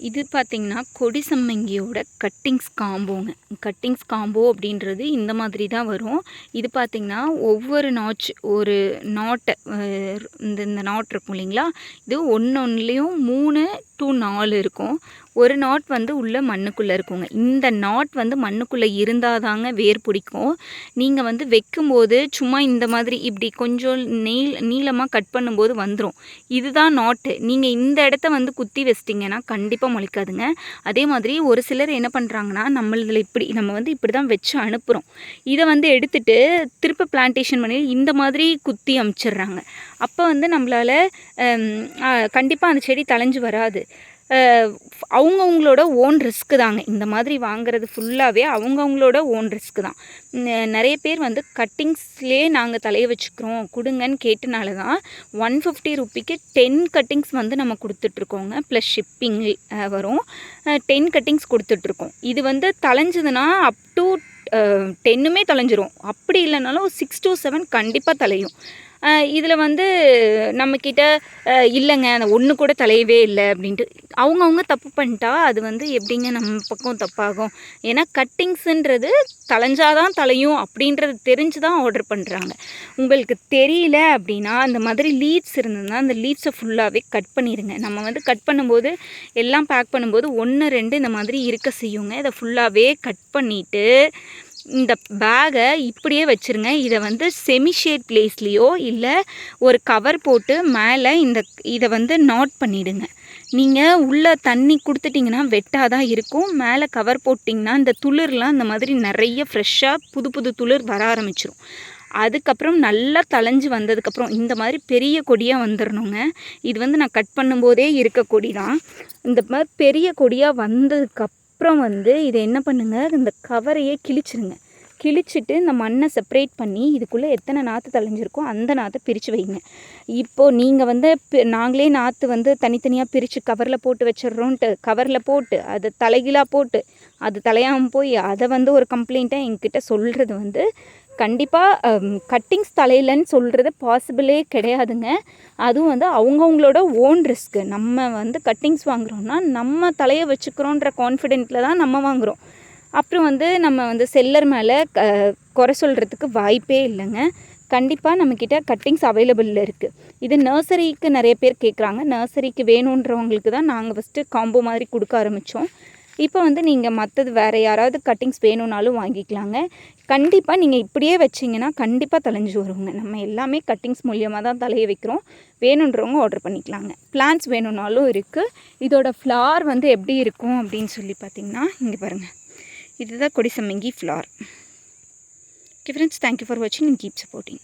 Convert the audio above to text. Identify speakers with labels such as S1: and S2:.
S1: இது பார்த்திங்கன்னா கொடி சம்மங்கியோட கட்டிங்ஸ் காம்போங்க. கட்டிங்ஸ் காம்போ அப்படின்றது இந்த மாதிரி தான் வரும். இது பார்த்திங்கன்னா ஒவ்வொரு ஒரு நாட்டை இந்த நாட் இருக்கும் இல்லைங்களா, இது ஒன்றுலேயும் 3 to 4 இருக்கும். ஒரு நாட் வந்து உள்ளே மண்ணுக்குள்ளே இருக்குங்க. இந்த நாட் வந்து மண்ணுக்குள்ளே இருந்தால் தாங்க வேர் பிடிக்கும். நீங்கள் வந்து வைக்கும்போது சும்மா இந்த மாதிரி இப்படி கொஞ்சம் நீளமாக கட் பண்ணும்போது வந்துடும். இதுதான் நாட்டு. நீங்கள் இந்த இடத்த வந்து குத்தி வச்சிட்டிங்கன்னா கண்டிப்பாக முளைக்காதுங்க. அதே மாதிரி ஒரு சிலர் என்ன பண்ணுறாங்கன்னா, நம்மளதில் நம்ம வந்து இப்படி தான் வச்சு அனுப்புகிறோம். இதை வந்து எடுத்துகிட்டு திருப்ப பிளான்டேஷன் பண்ணி இந்த மாதிரி குத்தி அமுச்சிடுறாங்க. அப்போ வந்து நம்மளால் கண்டிப்பாக அந்த செடி தழைஞ்சு வராது. அவங்கவுங்களோட ஓன் ரிஸ்க்கு தாங்க. இந்த மாதிரி வாங்குறது ஃபுல்லாகவே அவங்கவுங்களோட ஓன் ரிஸ்க்கு தான். நிறைய பேர் வந்து கட்டிங்ஸ்லேயே நாங்கள் தலைய வச்சுக்கிறோம் கொடுங்கன்னு கேட்டனால தான் 150 ரூபிக்கு 10 கட்டிங்ஸ் வந்து நம்ம கொடுத்துட்ருக்கோங்க. ப்ளஸ் ஷிப்பிங் வரும். 10 கட்டிங்ஸ் கொடுத்துட்ருக்கோம். இது வந்து தழைஞ்சதுன்னா அப் டு 10மே தொலைஞ்சிரும். அப்படி இல்லைனாலும் 6 to 7 கண்டிப்பாக தலையும். இதில் வந்து நம்மக்கிட்ட இல்லைங்க அந்த ஒன்று கூட தலையவே இல்லை அப்படின்ட்டு அவங்கவுங்க தப்பு பண்ணிட்டா அது வந்து எப்படிங்க நம்ம பக்கம் தப்பாகும்? ஏன்னா கட்டிங்ஸுன்றது தளைஞ்சாதான் தலையும் அப்படின்றது தெரிஞ்சு தான் ஆர்டர் பண்ணுறாங்க. உங்களுக்கு தெரியல அப்படின்னா அந்த மாதிரி லீவ்ஸ் இருந்ததுன்னா அந்த லீவ்ஸை ஃபுல்லாகவே கட் பண்ணிடுங்க. நம்ம வந்து கட் பண்ணும்போது எல்லாம் பேக் பண்ணும்போது 1, 2 இந்த மாதிரி இருக்க செய்யுங்க. இதை ஃபுல்லாகவே கட் பண்ணிவிட்டு இந்த பேகை இப்படியே வச்சுருங்க. இதை வந்து செமிஷேட் பிளேஸ்லேயோ இல்லை ஒரு கவர் போட்டு மேலே இதை வந்து நாட் பண்ணிவிடுங்க. நீங்கள் உள்ளே தண்ணி கொடுத்துட்டிங்கன்னா வெட்டாக தான் இருக்கும். மேலே கவர் போட்டிங்கன்னா இந்த துளிர்லாம் இந்த மாதிரி நிறைய ஃப்ரெஷ்ஷாக புது துளிர் வர ஆரம்பிச்சிடும். அதுக்கப்புறம் நல்லா தளைஞ்சு வந்ததுக்கப்புறம் இந்த மாதிரி பெரிய கொடியாக வந்துடணுங்க. இது வந்து நான் கட் பண்ணும்போதே இருக்க கொடி தான். இந்த மாதிரி பெரிய கொடியாக வந்ததுக்கப்புறம் வந்து இதை என்ன பண்ணுங்கள், இந்த கவரையே கிழிச்சிட்டு இந்த மண்ணை செப்பரேட் பண்ணி இதுக்குள்ளே எத்தனை நாற்று தளைஞ்சிருக்கோ அந்த நாற்றை பிரித்து வைங்க. இப்போது நீங்கள் வந்து நாங்களே நாற்று வந்து தனித்தனியாக பிரித்து கவரில் போட்டு வச்சிட்றோன்ட்டு கவரில் போட்டு அதை தலைகீழாக போட்டு அது தலையாமல் போய் அதை வந்து ஒரு கம்ப்ளைண்ட்டாக எங்ககிட்ட சொல்கிறது வந்து கண்டிப்பாக கட்டிங்ஸ் தலையிலன்னு சொல்கிறது பாசிபிளே கிடையாதுங்க. அதுவும் வந்து அவங்கவுங்களோட ஓன் ரிஸ்க்கு. நம்ம வந்து கட்டிங்ஸ் வாங்குகிறோன்னா நம்ம தலையை வச்சுக்கிறோன்ற கான்ஃபிடென்ட்டில் தான் நம்ம வாங்குகிறோம். அப்புறம் வந்து நம்ம வந்து செல்லர் மேலே குறை சொல்கிறதுக்கு வாய்ப்பே இல்லைங்க. கண்டிப்பாக நம்மக்கிட்ட கட்டிங்ஸ் அவைலபிளில் இருக்குது. இது நர்சரிக்கு நிறைய பேர் கேட்குறாங்க. நர்சரிக்கு வேணுன்றவங்களுக்கு தான் நாங்கள் ஃபஸ்ட்டு காம்போ மாதிரி கொடுக்க ஆரம்பித்தோம். இப்போ வந்து நீங்கள் மற்றது வேறு யாராவது கட்டிங்ஸ் வேணும்னாலும் வாங்கிக்கலாங்க. கண்டிப்பாக நீங்கள் இப்படியே வச்சிங்கன்னா கண்டிப்பாக தளைஞ்சு வருங்க. நம்ம எல்லாமே கட்டிங்ஸ் மூலியமாக தான் தலைய வைக்கிறோம். வேணுன்றவங்க ஆர்டர் பண்ணிக்கலாங்க. பிளான்ஸ் வேணும்னாலும் இருக்குது. இதோட ஃப்ளார் வந்து எப்படி இருக்கும் அப்படின்னு சொல்லி பார்த்திங்கன்னா இங்கே பாருங்கள். இதுதான் கொடி சம்மங்கி flower. Okay friends, thank you for வாட்சிங் அண்ட் கீப் சப்போர்ட்டிங்.